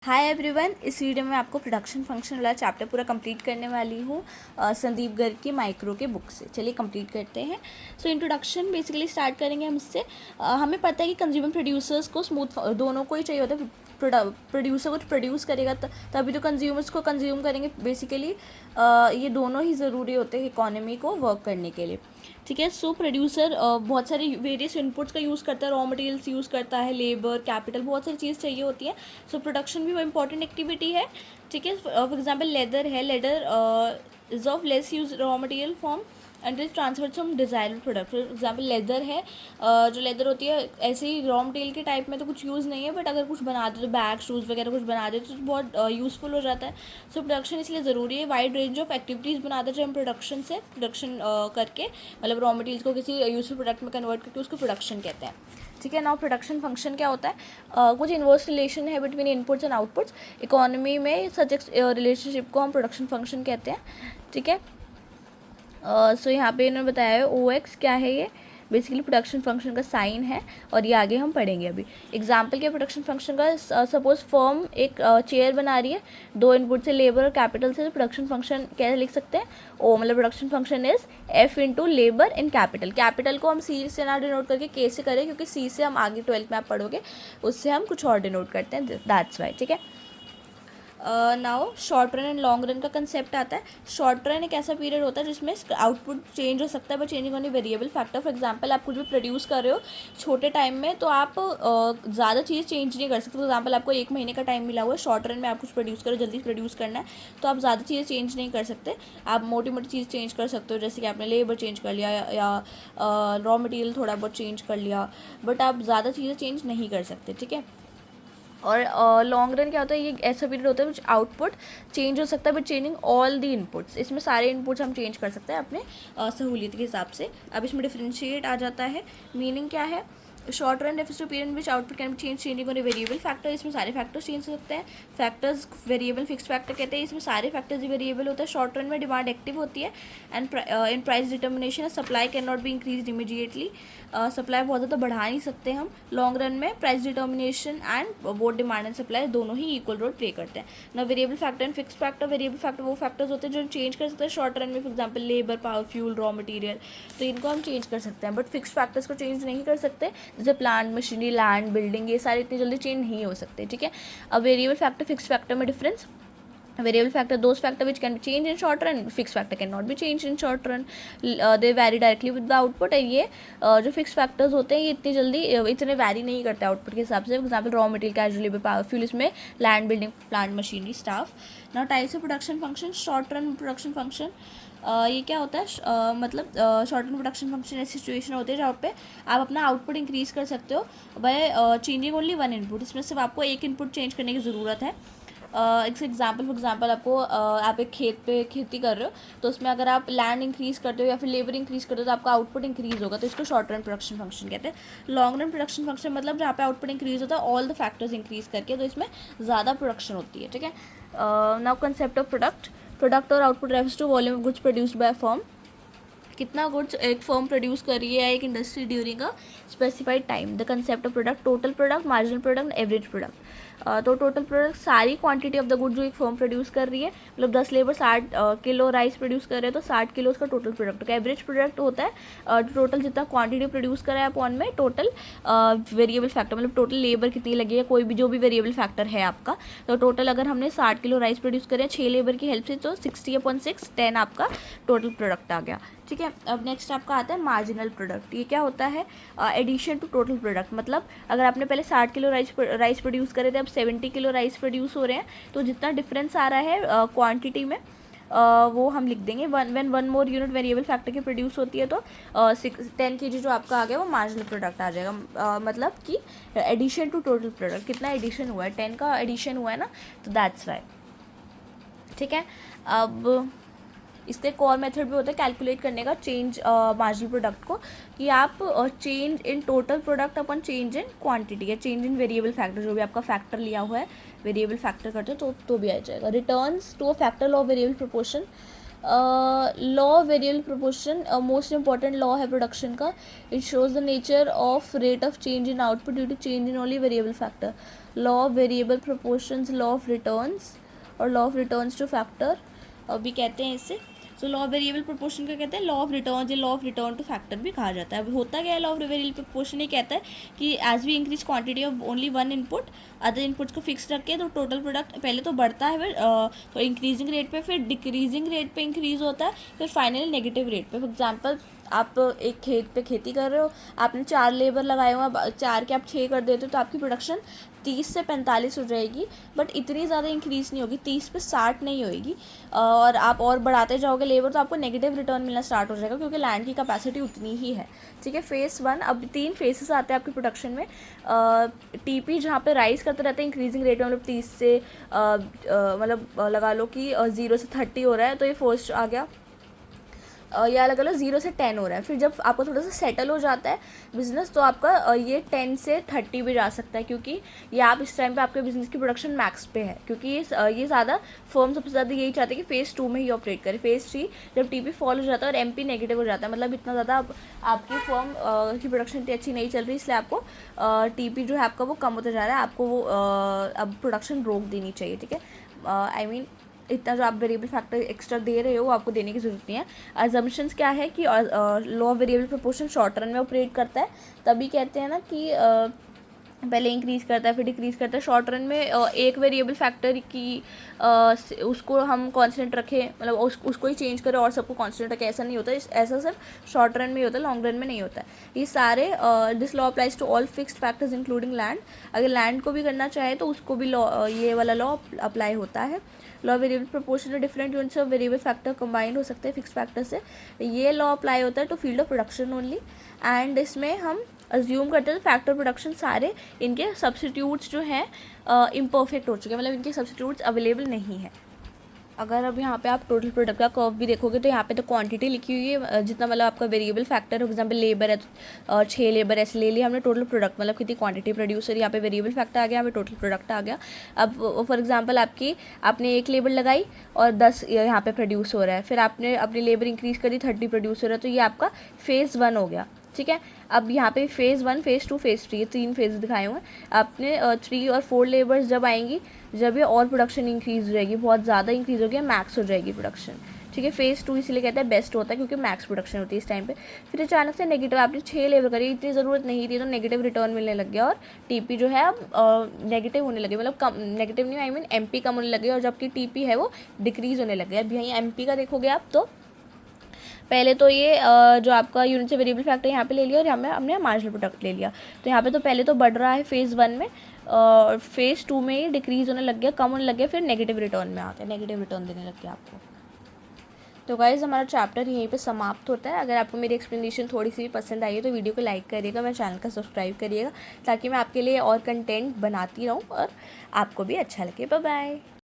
Hi everyone, इस video में आपको प्रोडक्शन फंक्शन वाला चैप्टर पूरा कंप्लीट करने वाली हूँ संदीप गर्ग की माइक्रो के बुक से। चलिए कंप्लीट करते हैं। सो इंट्रोडक्शन बेसिकली स्टार्ट करेंगे हम इससे। हमें पता है कि कंज्यूमर प्रोड्यूसर्स को स्मूथ दोनों को ही चाहिए होता है। प्रोड्यूसर कुछ प्रोड्यूस करेगा तभी तो कंज्यूमर्स को कंज्यूम करेंगे। बेसिकली ये दोनों ही ज़रूरी होते हैं इकोनॉमी को वर्क करने के लिए। ठीक है। सो प्रोड्यूसर बहुत सारे वेरियस इनपुट्स का यूज़ करता है, रॉ मटेरियल्स यूज़ करता है, लेबर, कैपिटल, बहुत सारी चीज़ चाहिए होती है। सो प्रोडक्शन भी वो इंपॉर्टेंट एक्टिविटी है। ठीक है। फॉर एग्जांपल लेदर है, leather is of less use raw material form and is transfer from desirable product. For example leather है, जो लेदर होती है ऐसे ही रॉ मटेरियल के टाइप में तो कुछ यूज़ नहीं है, बट अगर कुछ बना दे तो बैग, शूज़ वगैरह कुछ बना दे तो बहुत यूज़फुल हो जाता है। सो प्रोडक्शन इसलिए ज़रूरी है। वाइड रेंज ऑफ एक्टिविटीज़ बनाते हैं हम प्रोडक्शन से, प्रोडक्शन करके मतलब रॉ मटेरियल्स को किसी यूजफुल प्रोडक्ट में कन्वर्ट करके उसको प्रोडक्शन कहते हैं। ठीक है। नाउ प्रोडक्शन फंक्शन क्या होता है? कुछ इन्वर्स रिलेशन है between inputs and outputs. Economy में सच एक रिलेशनशिप को हम प्रोडक्शन फंक्शन कहते हैं। ठीक है। सो यहाँ पे इन्होंने बताया है OX क्या है, ये बेसिकली प्रोडक्शन फंक्शन का साइन है और ये आगे हम पढ़ेंगे अभी। एग्जांपल के प्रोडक्शन फंक्शन का, सपोज फर्म एक चेयर बना रही है, दो इनपुट से लेबर और कैपिटल से। प्रोडक्शन फंक्शन कैसे लिख सकते हैं? ओ मतलब production function is F into labour in capital. Capital को हम C से ना डिनोट करके K से करें, क्योंकि C से हम आगे 12th में आप पढ़ोगे उससे हम कुछ और डिनोट करते हैं, दैट्स वाई। ठीक है। Now short run and long run का कंसेप्ट आता है। शॉर्ट रन एक ऐसा पीरियड होता है जिसमें आउटपुट चेंज हो सकता है but changing on variable factor. For example आप कुछ भी प्रोड्यूस कर रहे हो छोटे टाइम में तो आप ज़्यादा चीज़ चेंज नहीं कर सकते। फॉर एग्जांपल आपको 1 महीने का टाइम मिला हुआ है, शॉर्ट रन में आप कुछ प्रोड्यूस करो, जल्दी प्रोड्यूस करना है तो आप ज़्यादा चीज़ें चेंज नहीं कर सकते। आप मोटी मोटी चीज़ चेंज कर सकते हो, जैसे कि आपने लेबर चेंज कर लिया या रॉ मटेरियल थोड़ा बहुत चेंज कर लिया, बट आप ज़्यादा चीज़ें चेंज नहीं कर सकते। ठीक है। और लॉन्ग रन क्या होता है? ये ऐसा पीरियड होता है विच आउटपुट चेंज हो सकता है but changing all the inputs. इसमें सारे इनपुट्स हम चेंज कर सकते हैं अपने सहूलियत के हिसाब से। अब इसमें डिफरेंशिएट आ जाता है। मीनिंग क्या है? Short run refers to period which output can be changing on a variable factor. इसमें सारे फैक्टर्स चेंज हो सकते हैं। फैक्टर्स वेरिएबल फिक्स फैक्टर कहते हैं। इसमें सारे फैक्टर्स वेरिएबल होता है। शॉर्ट रन में डिमांड एक्टिव होती है and in price determination supply can not be increase immediately. Supply बहुत ज़्यादा बढ़ा नहीं सकते हम। लॉन्ग रन में price determination and both demand and supply दोनों ही इक्वल रोल प्ले करते हैं ना। Variable factor and fix factor. Variable factor वो फैक्टर्स होते हैं जो हम चेंज कर सकते हैं शॉर्ट रन में। For example labour, power, fuel, raw material, तो इनको हम चेंज कर सकते हैं बट फिक्स फैक्टर्स को चेंज नहीं कर सकते, जैसे प्लांट, मशीनरी, लैंड, बिल्डिंग, ये सारे इतनी जल्दी चेंज नहीं हो सकते। ठीक है। अब वेरिएबल फैक्टर फिक्स फैक्टर में difference. variable factor, those factor which can be changed in short run, fixed factor cannot be changed in short run, they vary directly with the output। और ये जो फिक्स फैक्टर्स होते हैं ये इतनी जल्दी इतने वैरी नहीं करते आउटपुट के हिसाब से। For example raw material, casual labour, power, fuel, इसमें land, building, plant, machinery, staff. Now types of production function. Short run production function, ये क्या होता है? मतलब शॉर्ट रन प्रोडक्शन फंक्शन ऐसी सिचुएशन होती है जहाँ पे आप अपना आउटपुट इंक्रीज़ कर सकते हो by changing only one input. इसमें सिर्फ आपको एक इनपुट चेंज करने की ज़रूरत है। एक एग्जाम्पल, फॉर एग्जाम्पल आपको आप एक खेत पे खेती कर रहे हो तो उसमें अगर आप लैंड इंक्रीज़ करते हो या फिर लेबर इंक्रीज़ करते हो तो आपका आउटपुट इंक्रीज़ होगा, तो इसको शॉर्ट रन प्रोडक्शन फंक्शन कहते हैं। लॉन्ग रन प्रोडक्शन फंक्शन मतलब जहाँ पे आउटपुट इंक्रीज़ होता है ऑल द फैक्टर्स इंक्रीज़ करके, तो इसमें ज़्यादा प्रोडक्शन होती है। ठीक है। नाउ कंसेप्ट ऑफ प्रोडक्ट और output refers to volume of goods produced by firm. कितना गुड्स एक फर्म प्रोड्यूस कर रही है या एक industry during a specified time. The concept of product, total product, marginal product, average product. तो total product सारी क्वांटिटी ऑफ द गुड जो एक फर्म प्रोड्यूस कर रही है, मतलब 10 लेबर 60 किलो राइस प्रोड्यूस कर रहे हैं तो 60 किलो उसका टोटल प्रोडक्ट का। एवरेज प्रोडक्ट होता है टोटल जितना क्वांटिटी प्रोड्यूस करा है अपॉन में टोटल वेरिएबल फैक्टर, मतलब टोटल लेबर कितनी लगी है, कोई भी जो भी वेरिएबल फैक्टर है आपका। तो टोटल अगर हमने 60 किलो राइस प्रोड्यूस करे 6 लेबर की हेल्प से तो 60/6 10 आपका टोटल प्रोडक्ट आ गया। ठीक है। अब नेक्स्ट आपका आता है मार्जिनल प्रोडक्ट। ये क्या होता है? Addition to total product. मतलब अगर आपने पहले 60 किलो राइस प्रोड्यूस करे थे, अब 70 किलो राइस प्रोड्यूस हो रहे हैं, तो जितना डिफरेंस आ रहा है क्वांटिटी में वो हम लिख देंगे। One more unit variable factor की प्रोड्यूस होती है तो 10 kg जो आपका आ गया वो मार्जिनल प्रोडक्ट आ जाएगा। मतलब कि एडिशन टू टोटल प्रोडक्ट, कितना एडिशन हुआ है, 10 का एडिशन हुआ है ना, तो दैट्स वाई। ठीक है। अब इसका एक और मेथड भी होता है कैलकुलेट करने का चेंज मार्जिनल प्रोडक्ट को, कि आप change in total product upon change in quantity या चेंज इन वेरिएबल फैक्टर, जो भी आपका फैक्टर लिया हुआ है वेरिएबल फैक्टर करते हो तो भी आ जाएगा। Returns to a factor law variable proportion. Law variable proportion most important law है प्रोडक्शन का। It shows the nature of rate of change in output due to change in only variable factor. Law of variable proportions, law of returns और law of returns to factor भी कहते हैं इसे। So law of variable proportion का कहते हैं law of return या law of return to factor भी कहा जाता है। अब होता क्या है, लॉ ऑफ वेरिएबल प्रोपोर्शन ये कहता है कि as we increase quantity of only one input, other inputs को फिक्स रखे तो टोटल प्रोडक्ट पहले तो बढ़ता है, फिर तो इंक्रीजिंग रेट पे, फिर डिक्रीजिंग रेट पे इंक्रीज होता है, फिर फाइनली नेगेटिव रेट पे। फॉर एग्जांपल आप एक खेत पे खेती कर रहे हो, आपने 4 लेबर लगाए हुए हैं, 4 के आप 6 कर देते हो तो आपकी प्रोडक्शन 30 से 45 हो जाएगी, बट इतनी ज़्यादा इंक्रीज़ नहीं होगी, 30 पे 60 नहीं होएगी। और आप और बढ़ाते जाओगे लेबर तो आपको नेगेटिव रिटर्न मिलना स्टार्ट हो जाएगा, क्योंकि लैंड की कैपेसिटी उतनी ही है। ठीक है, फेज़ 1, अब 3 फेसेस आते हैं आपकी प्रोडक्शन में। टीपी जहाँ पे राइज करते रहते हैं इंक्रीजिंग रेट में, मतलब 30 से मतलब लगा लो कि 0 से 30 हो रहा है, तो ये फर्स्ट आ गया। या अलग अलग 0 से 10 हो रहा है। फिर जब आपको थोड़ा सा सेटल हो जाता है बिज़नेस तो आपका ये 10 से 30 भी जा सकता है, क्योंकि ये आप इस टाइम पे आपके बिज़नेस की प्रोडक्शन मैक्स पे है, क्योंकि ये ज़्यादा फर्म सबसे ज़्यादा यही चाहते हैं कि फेज़ 2 में ही ऑपरेट करे। फेज़ 3 जब टीपी फॉल हो जाता है और एमपी नेगेटिव हो जाता है, मतलब इतना ज़्यादा आपकी फर्म की प्रोडक्शन इतनी अच्छी नहीं चल रही, इसलिए आपको टीपी जो है आपका वो कम होता जा रहा है, आपको वो अब प्रोडक्शन रोक देनी चाहिए। ठीक है, आई मीन इतना जो आप वेरिएबल फैक्टर एक्स्ट्रा दे रहे हो वो आपको देने की ज़रूरत नहीं है। अजम्पशंस क्या है कि law of variable proportion short run में ऑपरेट करता है, तभी कहते हैं ना कि पहले इंक्रीज़ करता है फिर डिक्रीज़ करता है। शॉर्ट रन में एक वेरिएबल फैक्टर की उसको हम कांस्टेंट रखें, मतलब उसको ही चेंज करें और सबको कांस्टेंट रखें, ऐसा नहीं होता। ऐसा सिर्फ शॉर्ट रन में ही होता है, लॉन्ग रन में नहीं होता है। ये सारे this law applies to all fixed factors including land. अगर लैंड को भी करना चाहे तो उसको भी लॉ ये वाला लॉ अप्लाई होता है। लॉ वेरिएबल प्रोपोर्शन में different units of variable factor combined हो सकते हैं फिक्स फैक्टर से। ये लॉ अप्लाई होता है to field of production only, and इसमें हम अज्यूम करते हैं फैक्टर प्रोडक्शन सारे इनके सब्स्टिट्यूट्स जो हैं इम्परफेक्ट हो चुके हैं, मतलब इनके सब्स्टिट्यूट्स अवेलेबल नहीं है। अगर अब यहाँ पे आप टोटल प्रोडक्ट का कर्व भी देखोगे तो यहाँ पे तो क्वांटिटी लिखी हुई है, जितना मतलब आपका variable factor, for example labour है तो 6 लेबर ऐसे ले लिया हमने। टोटल प्रोडक्ट मतलब कितनी क्वांटिटी प्रोड्यूसर, यहाँ पे वेरिएबल फैक्टर आ गया, यहाँ पे टोटल प्रोडक्ट आ गया। अब फॉर एग्जांपल आपने 1 लेबर लगाई और 10 यहाँ पे प्रोड्यूस हो रहा है, फिर आपने अपनी लेबर इंक्रीज़ करी 30 प्रोड्यूस हो रहा है, तो ये आपका फेज़ 1 हो गया। ठीक है, अब यहाँ पे फेज़ 1, फेज़ 2, फेज़ 3 ये 3 फेज दिखाए हुए हैं। आपने 3 और 4 लेबर्स जब आएंगी, जब ये और प्रोडक्शन इंक्रीज़ हो जाएगी, बहुत ज़्यादा इंक्रीज़ हो गया, मैक्स हो जाएगी प्रोडक्शन। ठीक है, फेज़ 2 इसलिए कहते हैं बेस्ट होता है क्योंकि मैक्स प्रोडक्शन होती है इस टाइम पे। फिर अचानक से नेगेटिव, आपने 6 लेबर करी, इतनी ज़रूरत नहीं थी तो नेगेटिव रिटर्न मिलने लग गया और टीपी जो है अब नेगेटिव होने लगे, मतलब कम नेगेटिव नहीं, आई मीन एमपी कम होने लगे, और जबकि टीपी है वो डिक्रीज़ होने लगे। अब यहाँ एमपी का देखोगे आप तो पहले तो ये जो आपका यूनिट से वेरिएबल फैक्टर यहाँ पे ले लिया और यहाँ पे हमने मार्जिनल प्रोडक्ट ले लिया, तो यहाँ पे तो पहले तो बढ़ रहा है फेज़ 1 में, और फेज़ 2 में ही डिक्रीज़ होने लग गया, कम होने लग गया, फिर नेगेटिव रिटर्न में आ गया, नेगेटिव रिटर्न देने लग गया आपको। तो गाइज़ हमारा चैप्टर यहीं पे समाप्त होता है। अगर आपको मेरी एक्सप्लेनेशन थोड़ी सी भी पसंद आई है तो वीडियो को लाइक करिएगा, मेरे चैनल का सब्सक्राइब करिएगा, ताकि मैं आपके लिए और कंटेंट बनाती रहूँ और आपको भी अच्छा लगे। Bye bye.